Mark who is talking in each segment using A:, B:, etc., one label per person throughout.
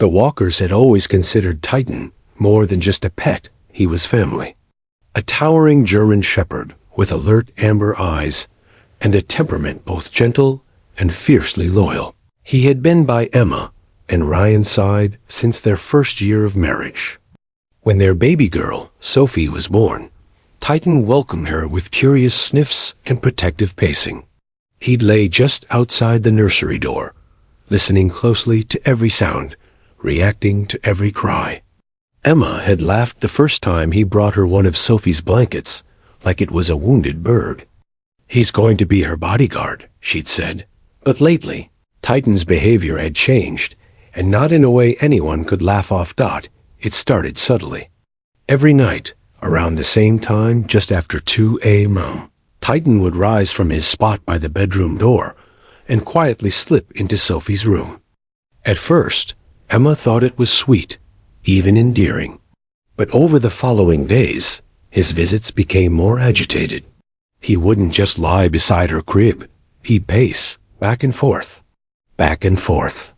A: The Walkers had always considered Titan more than just a pet. He was family. A towering German shepherd with alert amber eyes and a temperament both gentle and fiercely loyal. He had been by Emma and Ryan's side since their first year of marriage. When their baby girl, Sophie, was born, Titan welcomed her with curious sniffs and protective pacing. He'd lay just outside the nursery door, listening closely to every sound, reacting to every cry. Emma had laughed the first time he brought her one of Sophie's blankets, like it was a wounded bird. "He's going to be her bodyguard," she'd said. But lately, Titan's behavior had changed, and not in a way anyone could laugh off. It started subtly. Every night, around the same time, just after 2 a.m., Titan would rise from his spot by the bedroom door and quietly slip into Sophie's room. At first, Emma thought it was sweet, even endearing. But over the following days, his visits became more agitated. He wouldn't just lie beside her crib. He'd pace, back and forth, back and forth.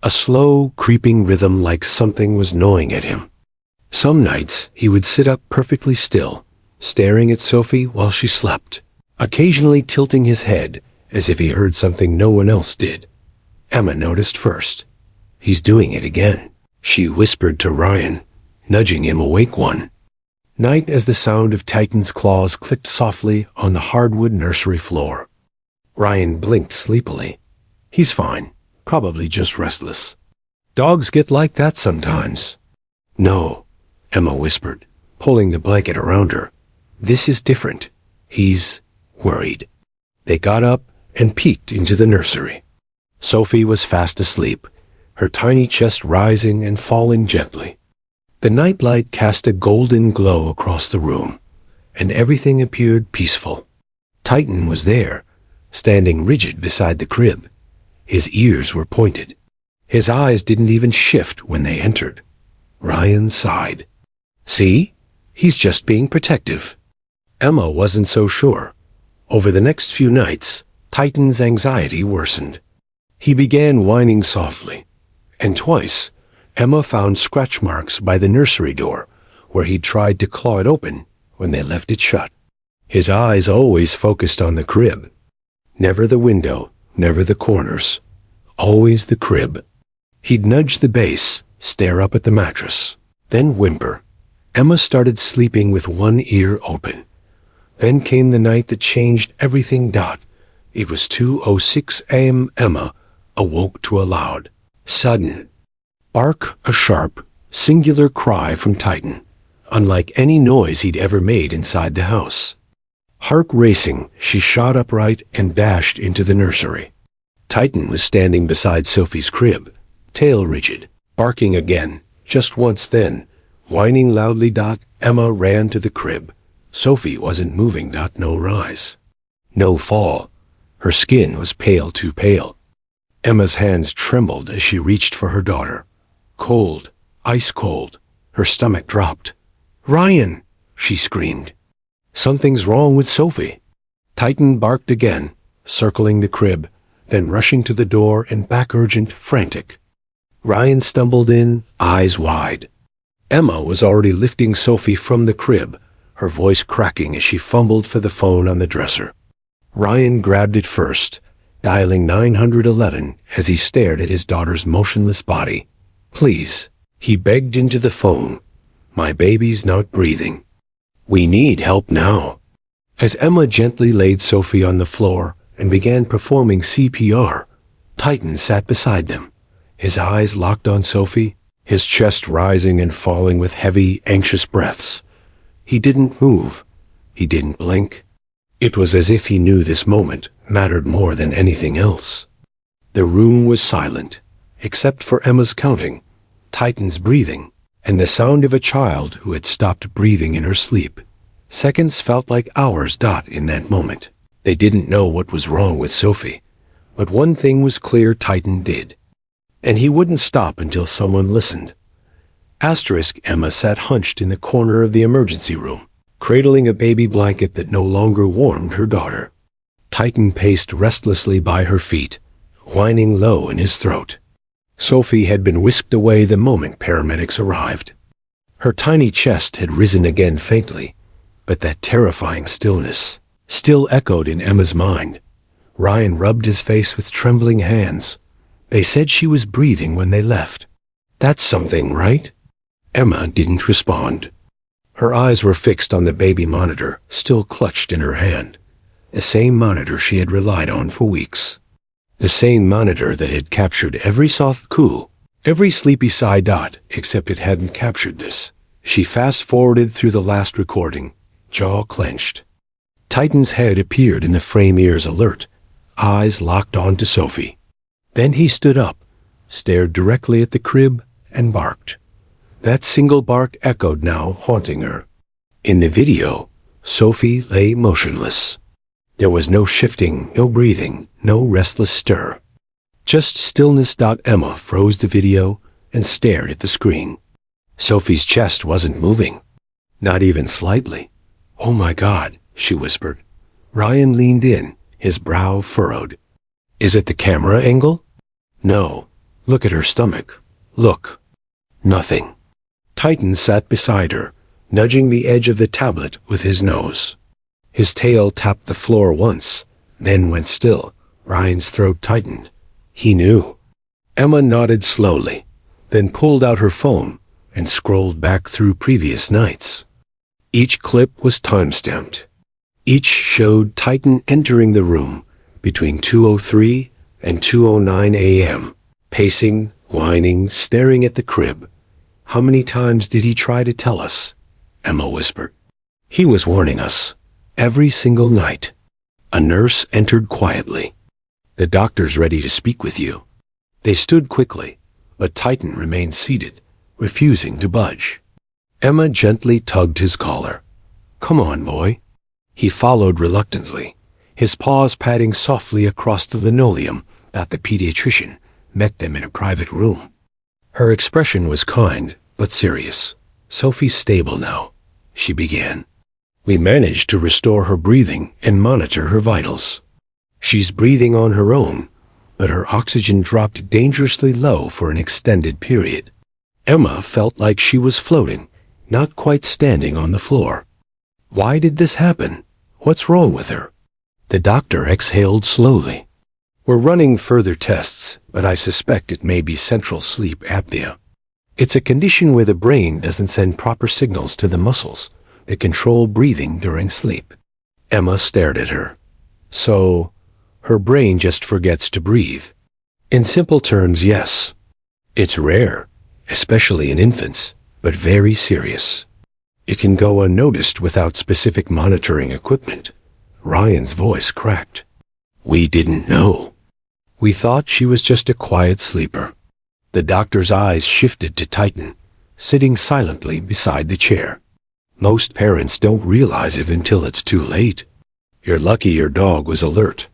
A: A slow, creeping rhythm like something was gnawing at him. Some nights, he would sit up perfectly still, staring at Sophie while she slept, occasionally tilting his head as if he heard something no one else did. Emma noticed first. "He's doing it again," she whispered to Ryan, nudging him awake one night as the sound of Titan's claws clicked softly on the hardwood nursery floor. Ryan blinked sleepily. "He's fine, probably just restless. Dogs get like that sometimes." "No," Emma whispered, pulling the blanket around her. "This is different. He's worried." They got up and peeked into the nursery. Sophie was fast asleep, her tiny chest rising and falling gently. The nightlight cast a golden glow across the room, and everything appeared peaceful. Titan was there, standing rigid beside the crib. His ears were pointed. His eyes didn't even shift when they entered. Ryan sighed. "See? He's just being protective." Emma wasn't so sure. Over the next few nights, Titan's anxiety worsened. He began whining softly, and twice, Emma found scratch marks by the nursery door where he'd tried to claw it open when they left it shut. His eyes always focused on the crib. Never the window, never the corners. Always the crib. He'd nudge the base, stare up at the mattress, then whimper. Emma started sleeping with one ear open. Then came the night that changed everything. It was 2:06 a.m. Emma awoke to a loud, sudden bark, a sharp, singular cry from Titan, unlike any noise he'd ever made inside the house. Heart racing, she shot upright and dashed into the nursery. Titan was standing beside Sophie's crib, tail rigid, barking again, just once then, whining loudly. Emma ran to the crib. Sophie wasn't moving. No rise. No fall. Her skin was pale, too pale. Emma's hands trembled as she reached for her daughter. Cold, ice cold. Her stomach dropped. "Ryan!" she screamed. "Something's wrong with Sophie." Titan barked again, circling the crib, then rushing to the door and back, urgent, frantic. Ryan stumbled in, eyes wide. Emma was already lifting Sophie from the crib, her voice cracking as she fumbled for the phone on the dresser. Ryan grabbed it first, dialing 911 as he stared at his daughter's motionless body. "Please," he begged into the phone. "My baby's not breathing. We need help now." As Emma gently laid Sophie on the floor and began performing CPR, Titan sat beside them, his eyes locked on Sophie, his chest rising and falling with heavy, anxious breaths. He didn't move. He didn't blink. It was as if he knew this moment mattered more than anything else. The room was silent, except for Emma's counting, Titan's breathing, and the sound of a child who had stopped breathing in her sleep. Seconds felt like hours. In that moment, they didn't know what was wrong with Sophie, but one thing was clear: Titan did. And he wouldn't stop until someone listened. Emma sat hunched in the corner of the emergency room, cradling a baby blanket that no longer warmed her daughter. Titan paced restlessly by her feet, whining low in his throat. Sophie had been whisked away the moment paramedics arrived. Her tiny chest had risen again faintly, but that terrifying stillness still echoed in Emma's mind. Ryan rubbed his face with trembling hands. They said she was breathing when they left. That's something, right? Emma didn't respond. Her eyes were fixed on the baby monitor, still clutched in her hand. The same monitor she had relied on for weeks. The same monitor that had captured every soft coo, every sleepy sigh dot, except it hadn't captured this. She fast-forwarded through the last recording, jaw clenched. Titan's head appeared in the frame, ears alert, eyes locked on to Sophie. Then he stood up, stared directly at the crib, and barked. That single bark echoed now, haunting her. In the video, Sophie lay motionless. There was no shifting, no breathing, no restless stir. Just stillness. Emma froze the video and stared at the screen. Sophie's chest wasn't moving. Not even slightly. "Oh my God," she whispered. Ryan leaned in, his brow furrowed. "Is it the camera angle?" "No. Look at her stomach. Look." Nothing. Titan sat beside her, nudging the edge of the tablet with his nose. His tail tapped the floor once, then went still. Ryan's throat tightened. He knew. Emma nodded slowly, then pulled out her phone and scrolled back through previous nights. Each clip was time-stamped. Each showed Titan entering the room between 2:03 and 2:09 a.m., pacing, whining, staring at the crib. "How many times did he try to tell us?" Emma whispered. "He was warning us. Every single night." A nurse entered quietly. "The doctor's ready to speak with you." They stood quickly, but Titan remained seated, refusing to budge. Emma gently tugged his collar. "Come on, boy." He followed reluctantly, his paws padding softly across the linoleum that the pediatrician met them in a private room. Her expression was kind, but serious. "Sophie's stable now," she began. "We managed to restore her breathing and monitor her vitals. She's breathing on her own, but her oxygen dropped dangerously low for an extended period." Emma felt like she was floating, not quite standing on the floor. Why did this happen? What's wrong with her? The doctor exhaled slowly. "We're running further tests, but I suspect it may be central sleep apnea. It's a condition where the brain doesn't send proper signals to the muscles that control breathing during sleep." Emma stared at her. "So, her brain just forgets to breathe?" "In simple terms, yes. It's rare, especially in infants, but very serious. It can go unnoticed without specific monitoring equipment." Ryan's voice cracked. "We didn't know. We thought she was just a quiet sleeper." The doctor's eyes shifted to Titan, sitting silently beside the chair. "Most parents don't realize it until it's too late. You're lucky your dog was alert."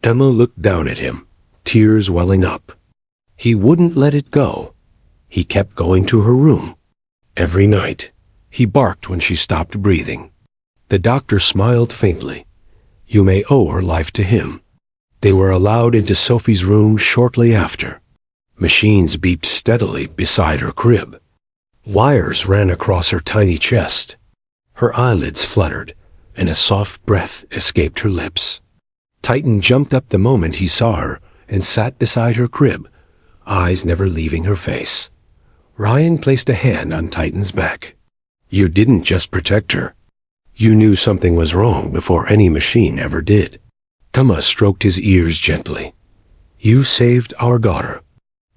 A: Emma looked down at him, tears welling up. He wouldn't let it go. He kept going to her room. Every night, he barked when she stopped breathing. The doctor smiled faintly. "You may owe her life to him." They were allowed into Sophie's room shortly after. Machines beeped steadily beside her crib. Wires ran across her tiny chest. Her eyelids fluttered, and a soft breath escaped her lips. Titan jumped up the moment he saw her and sat beside her crib, eyes never leaving her face. Ryan placed a hand on Titan's back. "You didn't just protect her. You knew something was wrong before any machine ever did." Emma stroked his ears gently. "You saved our daughter."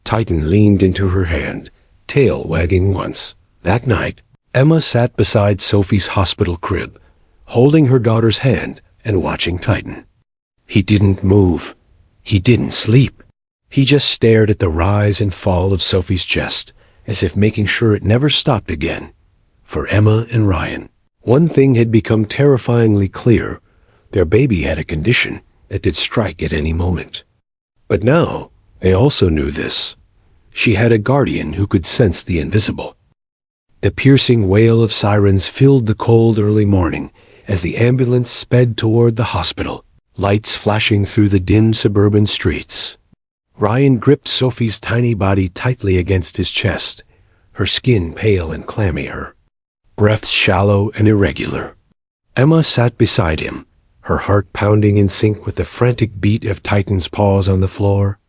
A: Titan leaned into her hand, tail wagging once. That night, Emma sat beside Sophie's hospital crib, holding her daughter's hand and watching Titan. He didn't move. He didn't sleep. He just stared at the rise and fall of Sophie's chest, as if making sure it never stopped again. For Emma and Ryan, one thing had become terrifyingly clear. Their baby had a condition that could strike at any moment. But now, they also knew this. She had a guardian who could sense the invisible. The piercing wail of sirens filled the cold early morning as the ambulance sped toward the hospital, lights flashing through the dim suburban streets. Ryan gripped Sophie's tiny body tightly against his chest, her skin pale and clammy, her breaths shallow and irregular. Emma sat beside him, her heart pounding in sync with the frantic beat of Titan's paws on the floor.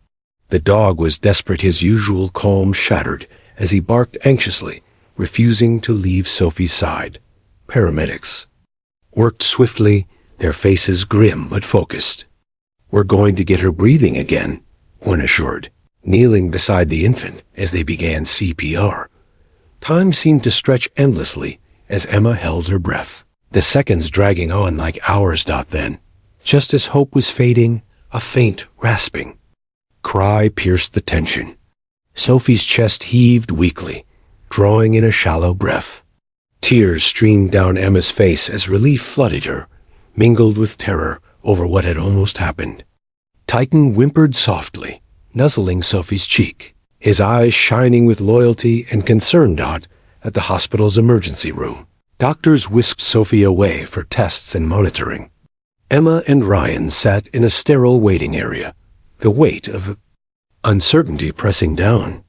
A: The dog was desperate, his usual calm shattered as he barked anxiously, refusing to leave Sophie's side. Paramedics worked swiftly, their faces grim but focused. "We're going to get her breathing again," one assured, kneeling beside the infant as they began CPR. Time seemed to stretch endlessly as Emma held her breath, the seconds dragging on like hours. Then, just as hope was fading, a faint, rasping cry pierced the tension. Sophie's chest heaved weakly, drawing in a shallow breath. Tears streamed down Emma's face as relief flooded her, mingled with terror over what had almost happened. Titan whimpered softly, nuzzling Sophie's cheek, his eyes shining with loyalty and concern. At the hospital's emergency room, doctors whisked Sophie away for tests and monitoring. Emma and Ryan sat in a sterile waiting area, the weight of uncertainty pressing down.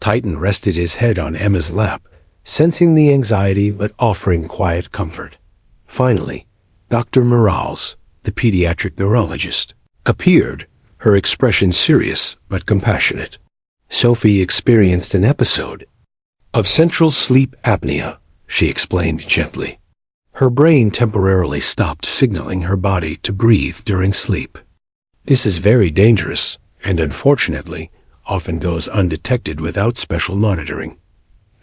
A: Titan rested his head on Emma's lap, sensing the anxiety but offering quiet comfort. Finally, Dr. Morales, the pediatric neurologist, appeared, her expression serious but compassionate. "Sophie experienced an episode of central sleep apnea," she explained gently. "Her brain temporarily stopped signaling her body to breathe during sleep. This is very dangerous and, unfortunately, often goes undetected without special monitoring."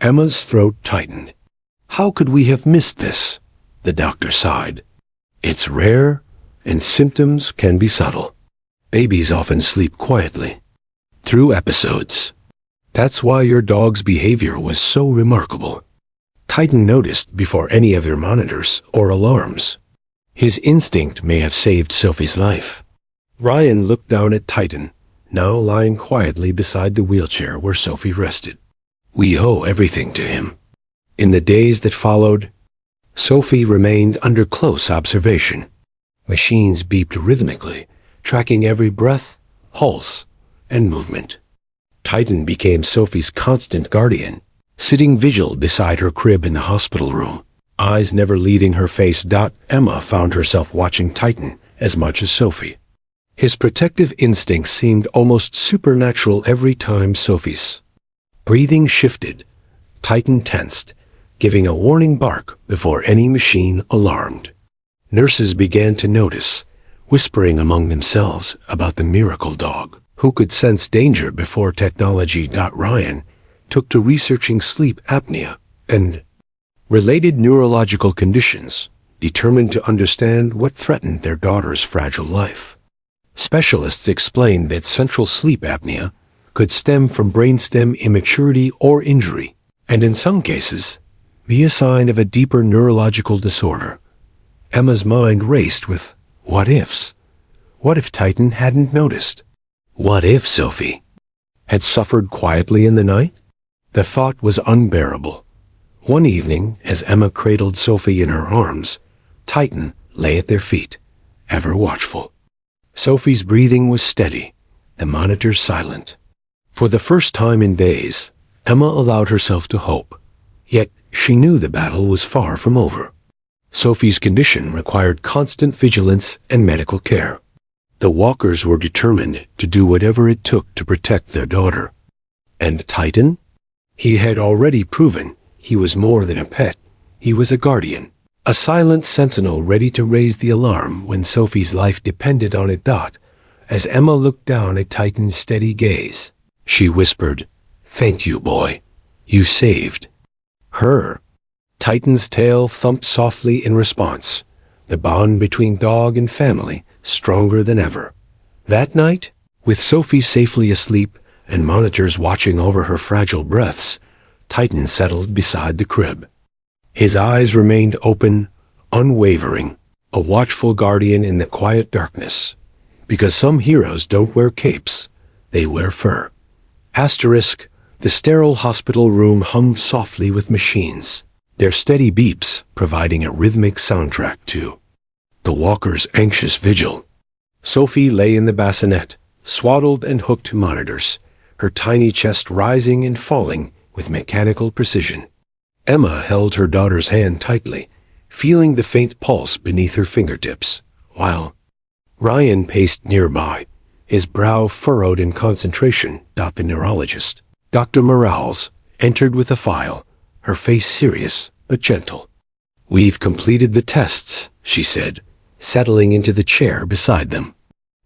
A: Emma's throat tightened. "How could we have missed this?" the doctor sighed. "It's rare, and symptoms can be subtle. Babies often sleep quietly, through episodes. That's why your dog's behavior was so remarkable." Titan noticed before any other monitors or alarms. His instinct may have saved Sophie's life. Ryan looked down at Titan, now lying quietly beside the wheelchair where Sophie rested. "We owe everything to him." In the days that followed, Sophie remained under close observation. Machines beeped rhythmically, tracking every breath, pulse, and movement. Titan became Sophie's constant guardian, sitting vigil beside her crib in the hospital room, eyes never leaving her face. Emma found herself watching Titan as much as Sophie. His protective instincts seemed almost supernatural every time Sophie's breathing shifted. Titan tensed, giving a warning bark before any machine alarmed. Nurses began to notice, whispering among themselves about the miracle dog who could sense danger before technology. Ryan took to researching sleep apnea and related neurological conditions, determined to understand what threatened their daughter's fragile life. Specialists explained that central sleep apnea could stem from brainstem immaturity or injury, and in some cases, be a sign of a deeper neurological disorder. Emma's mind raced with what-ifs. What if Titan hadn't noticed? What if Sophie had suffered quietly in the night? The thought was unbearable. One evening, as Emma cradled Sophie in her arms, Titan lay at their feet, ever watchful. Sophie's breathing was steady, the monitors silent. For the first time in days, Emma allowed herself to hope. Yet she knew the battle was far from over. Sophie's condition required constant vigilance and medical care. The Walkers were determined to do whatever it took to protect their daughter. And Titan? He had already proven he was more than a pet. He was a guardian, a silent sentinel ready to raise the alarm when Sophie's life depended on it. As Emma looked down at Titan's steady gaze, she whispered, "Thank you, boy. You saved her." Titan's tail thumped softly in response, the bond between dog and family stronger than ever. That night, with Sophie safely asleep and monitors watching over her fragile breaths, Titan settled beside the crib. His eyes remained open, unwavering, a watchful guardian in the quiet darkness. Because some heroes don't wear capes, they wear fur. Asterisk, the sterile hospital room hummed softly with machines, their steady beeps providing a rhythmic soundtrack to the Walkers' anxious vigil. Sophie lay in the bassinet, swaddled and hooked to monitors, her tiny chest rising and falling with mechanical precision. Emma held her daughter's hand tightly, feeling the faint pulse beneath her fingertips, while Ryan paced nearby, his brow furrowed in concentration. The neurologist, Dr. Morales, entered with a file, her face serious but gentle. "We've completed the tests," she said, settling into the chair beside them.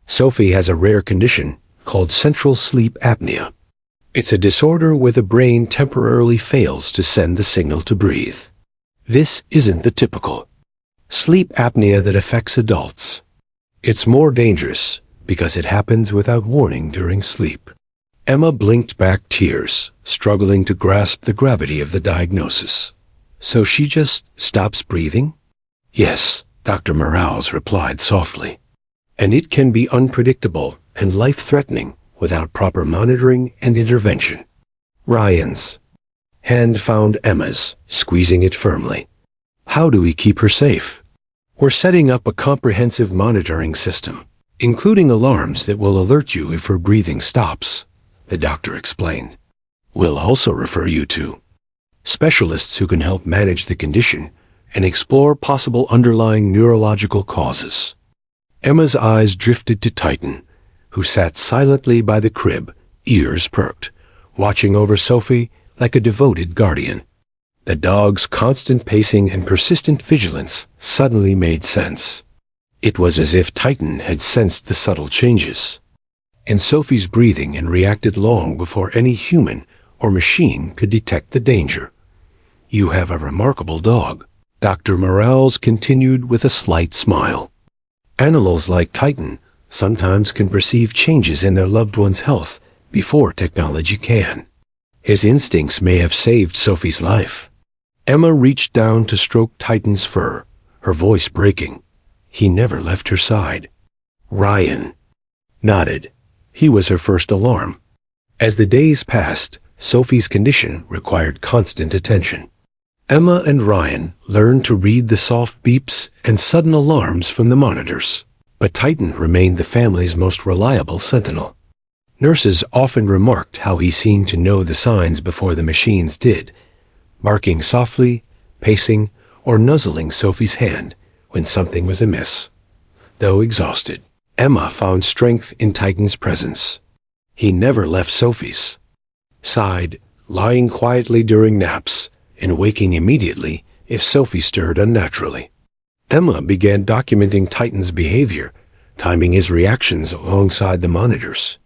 A: "Sophie has a rare condition called central sleep apnea. It's a disorder where the brain temporarily fails to send the signal to breathe. This isn't the typical sleep apnea that affects adults. It's more dangerous because it happens without warning during sleep." Emma blinked back tears, struggling to grasp the gravity of the diagnosis. "So she just stops breathing?" "Yes," Dr. Morales replied softly. "And it can be unpredictable and life-threatening without proper monitoring and intervention." Ryan's hand found Emma's, squeezing it firmly. "How do we keep her safe?" "We're setting up a comprehensive monitoring system, including alarms that will alert you if her breathing stops," the doctor explained. "We'll also refer you to specialists who can help manage the condition and explore possible underlying neurological causes." Emma's eyes drifted to Titan, who sat silently by the crib, ears perked, watching over Sophie like a devoted guardian. The dog's constant pacing and persistent vigilance suddenly made sense. It was as if Titan had sensed the subtle changes in Sophie's breathing and reacted long before any human or machine could detect the danger. "You have a remarkable dog," Dr. Morales continued with a slight smile. "Animals like Titan sometimes can perceive changes in their loved one's health before technology can. His instincts may have saved Sophie's life." Emma reached down to stroke Titan's fur, her voice breaking. "He never left her side." Ryan nodded. He was her first alarm. As the days passed, Sophie's condition required constant attention. Emma and Ryan learned to read the soft beeps and sudden alarms from the monitors, but Titan remained the family's most reliable sentinel. Nurses often remarked how he seemed to know the signs before the machines did, barking softly, pacing, or nuzzling Sophie's hand when something was amiss. Though exhausted, Emma found strength in Titan's presence. He never left Sophie's side, lying quietly during naps and waking immediately if Sophie stirred unnaturally. Emma began documenting Titan's behavior, timing his reactions alongside the monitors.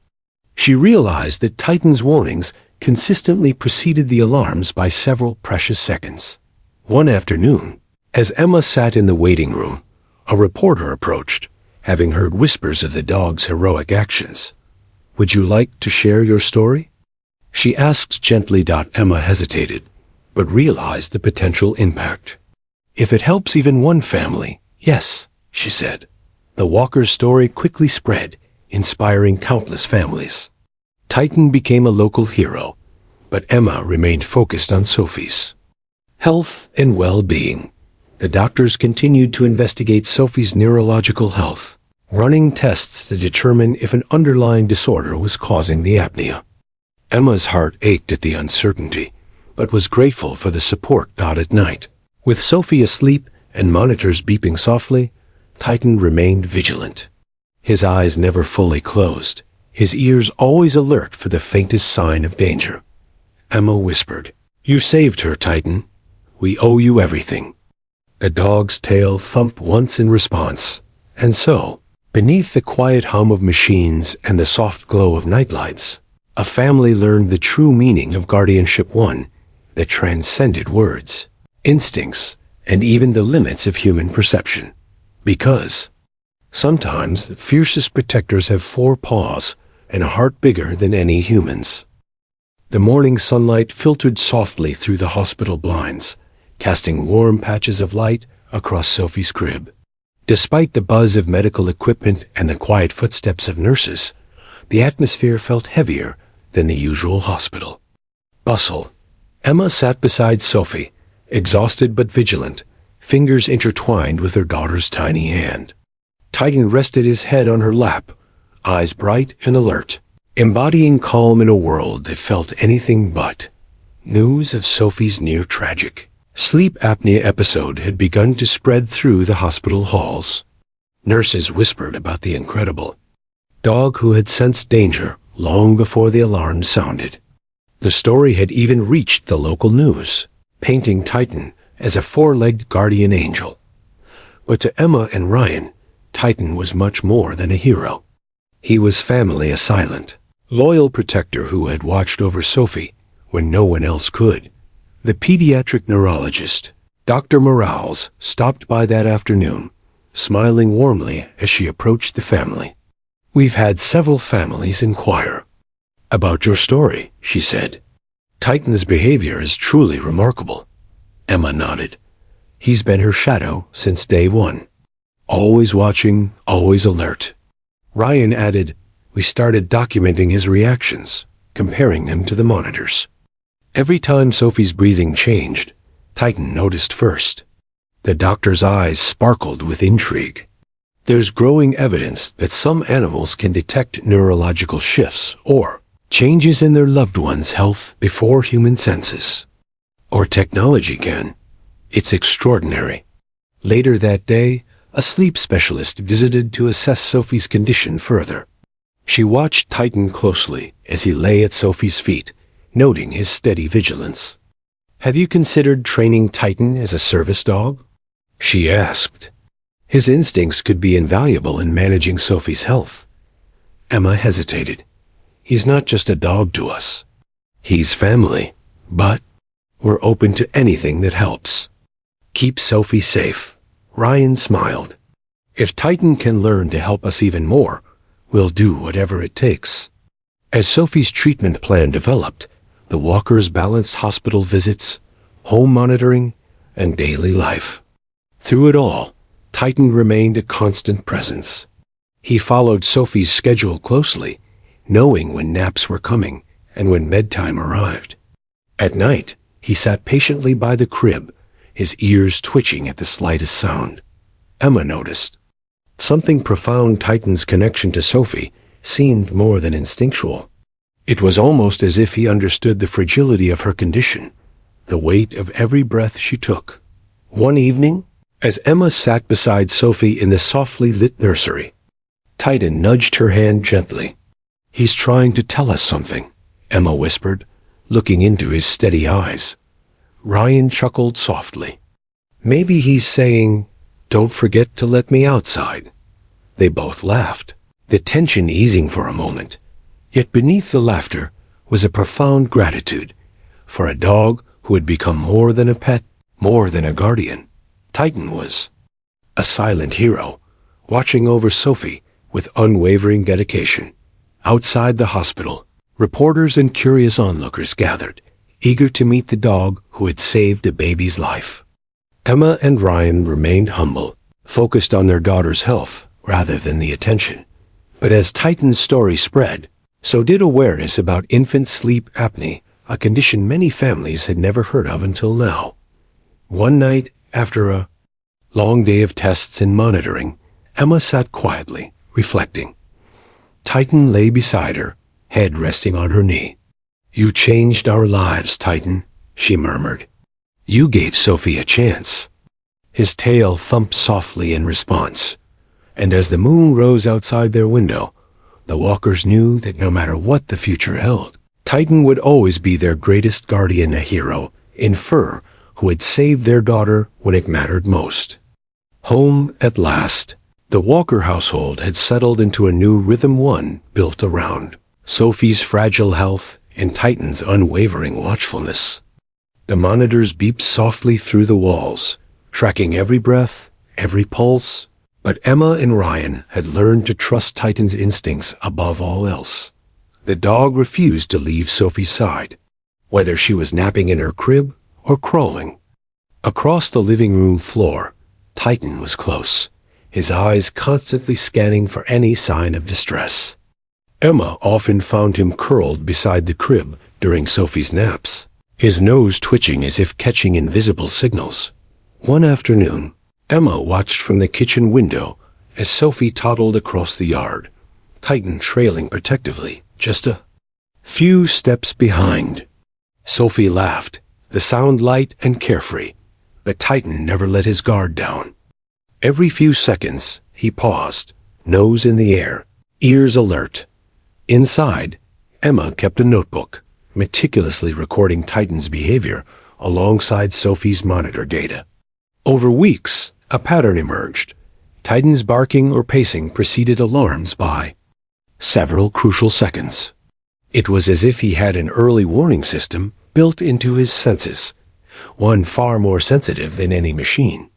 A: She realized that Titan's warnings consistently preceded the alarms by several precious seconds. One afternoon, as Emma sat in the waiting room, a reporter approached, having heard whispers of the dog's heroic actions. "Would you like to share your story?" she asked gently. Emma hesitated, but realized the potential impact. "If it helps even one family, yes," she said. The Walker's story quickly spread, inspiring countless families. Titan became a local hero, but Emma remained focused on Sophie's health and well-being. The doctors continued to investigate Sophie's neurological health, running tests to determine if an underlying disorder was causing the apnea. Emma's heart ached at the uncertainty, but was grateful for the support. At night, with Sophie asleep and monitors beeping softly, Titan remained vigilant. His eyes never fully closed, his ears always alert for the faintest sign of danger. Emma whispered, "You saved her, Titan. We owe you everything." The dog's tail thumped once in response, and so, beneath the quiet hum of machines and the soft glow of nightlights, a family learned the true meaning of guardianship, one that transcended words, instincts, and even the limits of human perception. Because sometimes the fiercest protectors have four paws and a heart bigger than any human's. The morning sunlight filtered softly through the hospital blinds, casting warm patches of light across Sophie's crib. Despite the buzz of medical equipment and the quiet footsteps of nurses, the atmosphere felt heavier than the usual hospital bustle. Emma sat beside Sophie, exhausted but vigilant, fingers intertwined with her daughter's tiny hand. Titan rested his head on her lap, eyes bright and alert, embodying calm in a world that felt anything but. News of Sophie's near-tragic sleep apnea episode had begun to spread through the hospital halls. Nurses whispered about the incredible dog who had sensed danger long before the alarm sounded. The story had even reached the local news, painting Titan as a four-legged guardian angel. But to Emma and Ryan, Titan was much more than a hero. He was family, a silent, loyal protector who had watched over Sophie when no one else could. The pediatric neurologist, Dr. Morales, stopped by that afternoon, smiling warmly as she approached the family. "We've had several families inquire about your story," she said. "Titan's behavior is truly remarkable." Emma nodded. "He's been her shadow since day one. Always watching, always alert." Ryan added, "We started documenting his reactions, comparing them to the monitors. Every time Sophie's breathing changed, Titan noticed first." The doctor's eyes sparkled with intrigue. "There's growing evidence that some animals can detect neurological shifts or changes in their loved one's health before human senses. Or technology can. It's extraordinary." Later that day, a sleep specialist visited to assess Sophie's condition further. She watched Titan closely as he lay at Sophie's feet, noting his steady vigilance. "Have you considered training Titan as a service dog?" she asked. "His instincts could be invaluable in managing Sophie's health." Emma hesitated. "He's not just a dog to us. He's family, but we're open to anything that helps. Keep Sophie safe." Ryan smiled. "If Titan can learn to help us even more, we'll do whatever it takes." As Sophie's treatment plan developed, the walkers balanced hospital visits, home monitoring, and daily life. Through it all, Titan remained a constant presence. He followed Sophie's schedule closely, knowing when naps were coming and when bedtime arrived. At night, he sat patiently by the crib, his ears twitching at the slightest sound. Emma noticed something profound. Titan's connection to Sophie seemed more than instinctual. It was almost as if he understood the fragility of her condition, the weight of every breath she took. One evening, as Emma sat beside Sophie in the softly lit nursery, Titan nudged her hand gently. "He's trying to tell us something," Emma whispered, looking into his steady eyes. Ryan chuckled softly. "Maybe he's saying, 'Don't forget to let me outside.'" They both laughed, the tension easing for a moment. Yet beneath the laughter was a profound gratitude for a dog who had become more than a pet, more than a guardian. Titan was a silent hero, watching over Sophie with unwavering dedication. Outside the hospital, reporters and curious onlookers gathered, eager to meet the dog who had saved a baby's life. Emma and Ryan remained humble, focused on their daughter's health rather than the attention. But as Titan's story spread, so did awareness about infant sleep apnea, a condition many families had never heard of until now. One night, after a long day of tests and monitoring, Emma sat quietly, reflecting. Titan lay beside her, head resting on her knee. "You changed our lives, Titan," she murmured. "You gave Sophie a chance." His tail thumped softly in response, and as the moon rose outside their window, the walkers knew that no matter what the future held, Titan would always be their greatest guardian, a hero in fur who had saved their daughter when it mattered most. Home at last. The Walker household had settled into a new rhythm, one built around Sophie's fragile health and Titan's unwavering watchfulness. The monitors beeped softly through the walls, tracking every breath, every pulse, but Emma and Ryan had learned to trust Titan's instincts above all else. The dog refused to leave Sophie's side, whether she was napping in her crib or crawling. Across the living room floor, Titan was close, his eyes constantly scanning for any sign of distress. Emma often found him curled beside the crib during Sophie's naps, his nose twitching as if catching invisible signals. One afternoon, Emma watched from the kitchen window as Sophie toddled across the yard, Titan trailing protectively, just a few steps behind. Sophie laughed, the sound light and carefree, but Titan never let his guard down. Every few seconds, he paused, nose in the air, ears alert. Inside, Emma kept a notebook, meticulously recording Titan's behavior alongside Sophie's monitor data. Over weeks, a pattern emerged. Titan's barking or pacing preceded alarms by several crucial seconds. It was as if he had an early warning system built into his senses, one far more sensitive than any machine.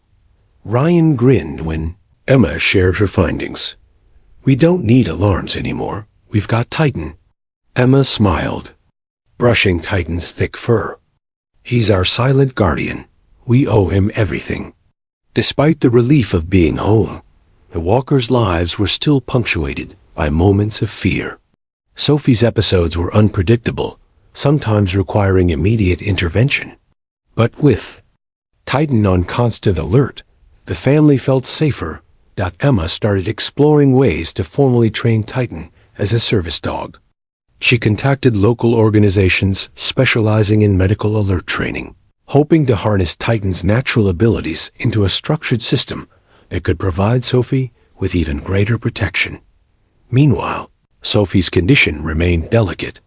A: Ryan grinned when Emma shared her findings. "We don't need alarms anymore. We've got Titan." Emma smiled, brushing Titan's thick fur. "He's our silent guardian. We owe him everything." Despite the relief of being home, the walkers' lives were still punctuated by moments of fear. Sophie's episodes were unpredictable, sometimes requiring immediate intervention. But with Titan on constant alert, the family felt safer. Emma started exploring ways to formally train Titan as a service dog. She contacted local organizations specializing in medical alert training, hoping to harness Titan's natural abilities into a structured system that could provide Sophie with even greater protection. Meanwhile, Sophie's condition remained delicate,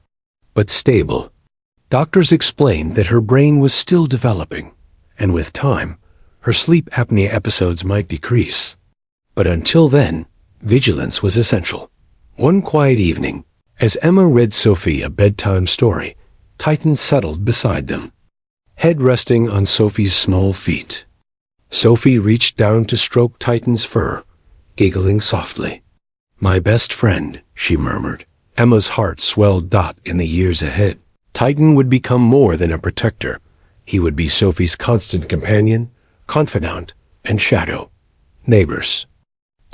A: but stable. Doctors explained that her brain was still developing, and with time, her sleep apnea episodes might decrease. But until then, vigilance was essential. One quiet evening, as Emma read Sophie a bedtime story, Titan settled beside them, head resting on Sophie's small feet. Sophie reached down to stroke Titan's fur, giggling softly. "My best friend," she murmured. Emma's heart swelled. In the years ahead, Titan would become more than a protector. He would be Sophie's constant companion, confidant, and shadow. Neighbors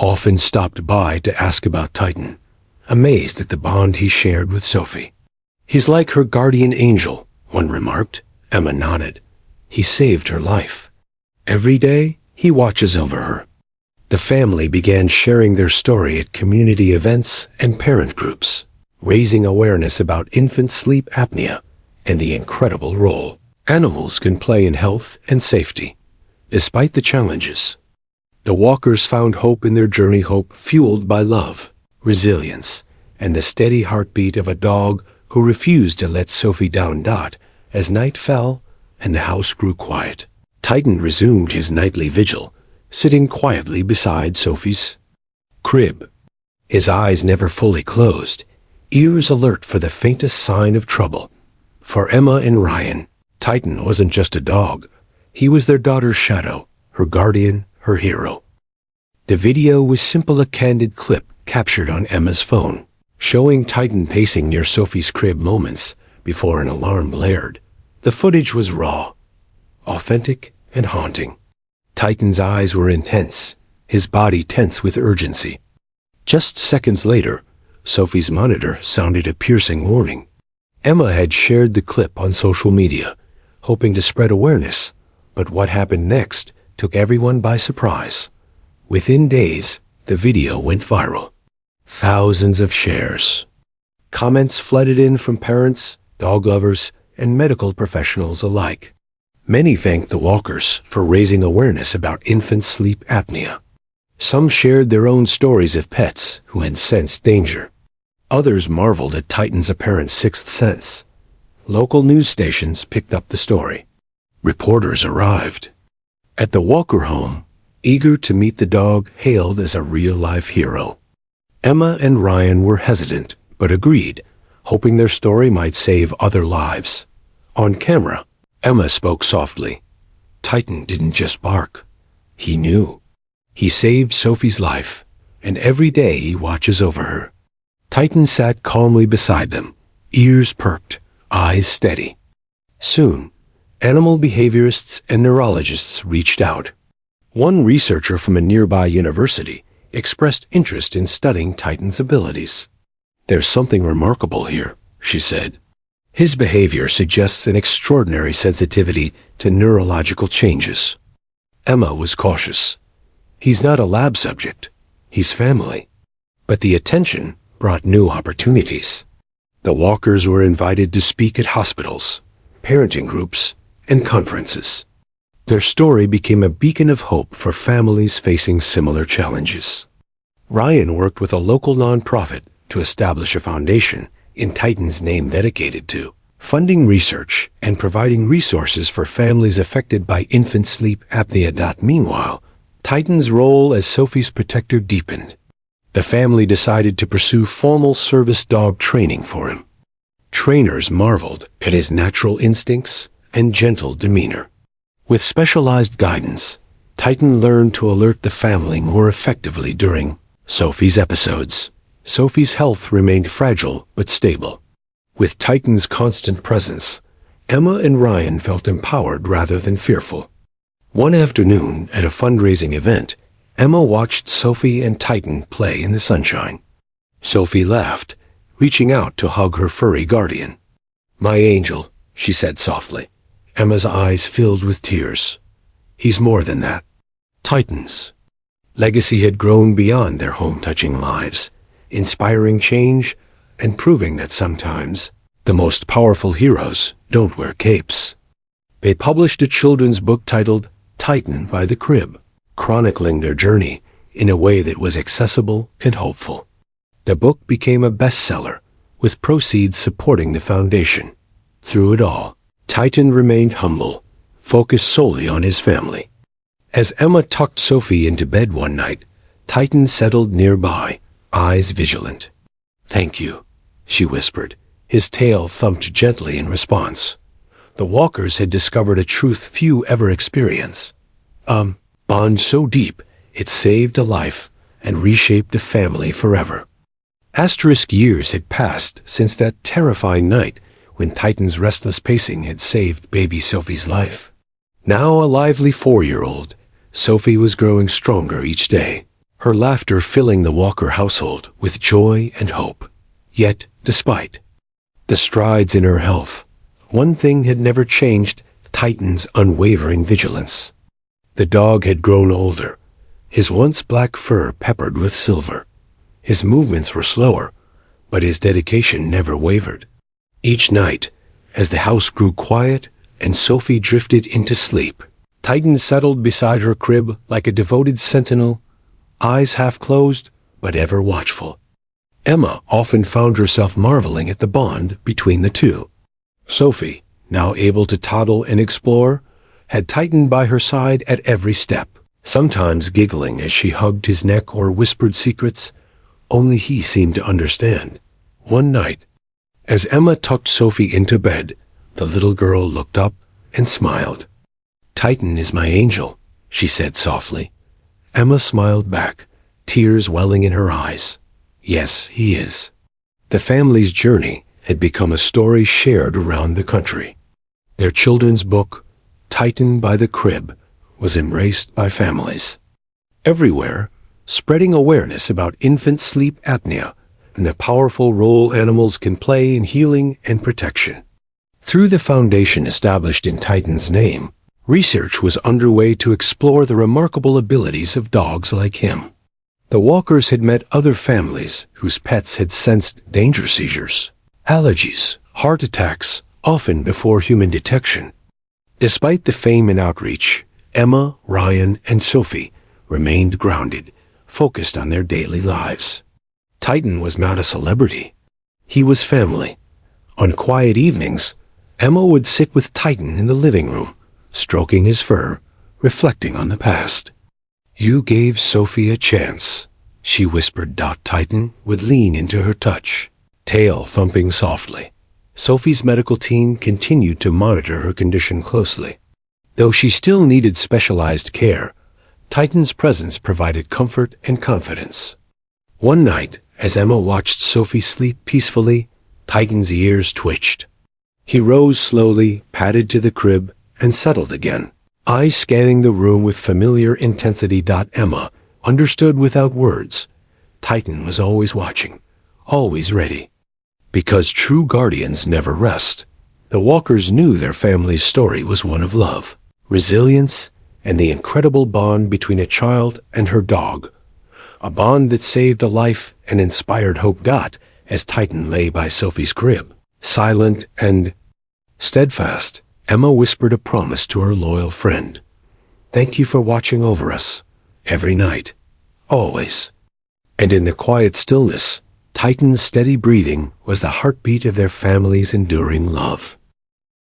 A: often stopped by to ask about Titan, amazed at the bond he shared with Sophie. "He's like her guardian angel," one remarked. Emma nodded. "He saved her life. Every day, he watches over her." The family began sharing their story at community events and parent groups, raising awareness about infant sleep apnea and the incredible role animals can play in health and safety. Despite the challenges, the walkers found hope in their journey, hope fueled by love, resilience, and the steady heartbeat of a dog who refused to let Sophie down. As night fell and the house grew quiet, Titan resumed his nightly vigil, sitting quietly beside Sophie's crib. His eyes never fully closed, ears alert for the faintest sign of trouble. For Emma and Ryan, Titan wasn't just a dog. He was their daughter's shadow, her guardian, her hero. The video was simply a candid clip captured on Emma's phone, showing Titan pacing near Sophie's crib moments before an alarm blared. The footage was raw, authentic, and haunting. Titan's eyes were intense, his body tense with urgency. Just seconds later, Sophie's monitor sounded a piercing warning. Emma had shared the clip on social media, hoping to spread awareness, but what happened next took everyone by surprise. Within days, the video went viral. Thousands of shares. Comments flooded in from parents, dog lovers, and medical professionals alike. Many thanked the walkers for raising awareness about infant sleep apnea. Some shared their own stories of pets who had sensed danger. Others marveled at Titan's apparent sixth sense. Local news stations picked up the story. Reporters arrived at the Walker home, eager to meet the dog hailed as a real-life hero. Emma and Ryan were hesitant, but agreed, hoping their story might save other lives. On camera, Emma spoke softly. Titan didn't just bark. He knew. He saved Sophie's life, and every day he watches over her. Titan sat calmly beside them, ears perked, eyes steady. Soon, animal behaviorists and neurologists reached out. One researcher from a nearby university expressed interest in studying Titan's abilities. "There's something remarkable here," she said. "His behavior suggests an extraordinary sensitivity to neurological changes." Emma was cautious. "He's not a lab subject. He's family." But the attention brought new opportunities. The Walkers were invited to speak at hospitals, parenting groups, and conferences. Their story became a beacon of hope for families facing similar challenges. Ryan worked with a local nonprofit to establish a foundation in Titan's name dedicated to funding research and providing resources for families affected by infant sleep apnea. Meanwhile, Titan's role as Sophie's protector deepened. The family decided to pursue formal service dog training for him. Trainers marveled at his natural instincts and gentle demeanor. With specialized guidance, Titan learned to alert the family more effectively during Sophie's episodes. Sophie's health remained fragile but stable. With Titan's constant presence, Emma and Ryan felt empowered rather than fearful. One afternoon at a fundraising event, Emma watched Sophie and Titan play in the sunshine. Sophie laughed, reaching out to hug her furry guardian. "My angel," she said softly. Emma's eyes filled with tears. "He's more than that." Titan's legacy had grown beyond their home-touching lives, inspiring change and proving that sometimes the most powerful heroes don't wear capes. They published a children's book titled Titan by the Crib, chronicling their journey in a way that was accessible and hopeful. The book became a bestseller, with proceeds supporting the foundation. Through it all, Titan remained humble, focused solely on his family. As Emma tucked Sophie into bed one night, Titan settled nearby, eyes vigilant. "Thank you," she whispered. His tail thumped gently in response. The Walkers had discovered a truth few ever experience. A bond so deep it saved a life and reshaped a family forever. Years had passed since that terrifying night when Titan's restless pacing had saved baby Sophie's life. Now a lively 4-year-old, Sophie was growing stronger each day, her laughter filling the Walker household with joy and hope. Yet, despite the strides in her health, one thing had never changed: Titan's unwavering vigilance. The dog had grown older, his once black fur peppered with silver. His movements were slower, but his dedication never wavered. Each night, as the house grew quiet and Sophie drifted into sleep, Titan settled beside her crib like a devoted sentinel, eyes half closed but ever watchful. Emma often found herself marveling at the bond between the two. Sophie, now able to toddle and explore, had Titan by her side at every step, sometimes giggling as she hugged his neck or whispered secrets only he seemed to understand. One night, as Emma tucked Sophie into bed, the little girl looked up and smiled. "Titan is my angel," she said softly. Emma smiled back, tears welling in her eyes. "Yes, he is." The family's journey had become a story shared around the country. Their children's book, Titan by the Crib, was embraced by families everywhere, spreading awareness about infant sleep apnea and the powerful role animals can play in healing and protection. Through the foundation established in Titan's name, research was underway to explore the remarkable abilities of dogs like him. The Walkers had met other families whose pets had sensed danger seizures, allergies, heart attacks, often before human detection. Despite the fame and outreach, Emma, Ryan, and Sophie remained grounded, focused on their daily lives. Titan was not a celebrity. He was family. On quiet evenings, Emma would sit with Titan in the living room, stroking his fur, reflecting on the past. "You gave Sophie a chance," she whispered. Titan would lean into her touch, tail thumping softly. Sophie's medical team continued to monitor her condition closely. Though she still needed specialized care, Titan's presence provided comfort and confidence. One night, as Emma watched Sophie sleep peacefully, Titan's ears twitched. He rose slowly, padded to the crib, and settled again, eyes scanning the room with familiar intensity. Emma understood without words. Titan was always watching, always ready. Because true guardians never rest, the Walkers knew their family's story was one of love, resilience, and the incredible bond between a child and her dog. a bond that saved a life and inspired Hope got as Titan lay by Sophie's crib. Silent and steadfast, Emma whispered a promise to her loyal friend. "Thank you for watching over us, every night, always." And in the quiet stillness, Titan's steady breathing was the heartbeat of their family's enduring love.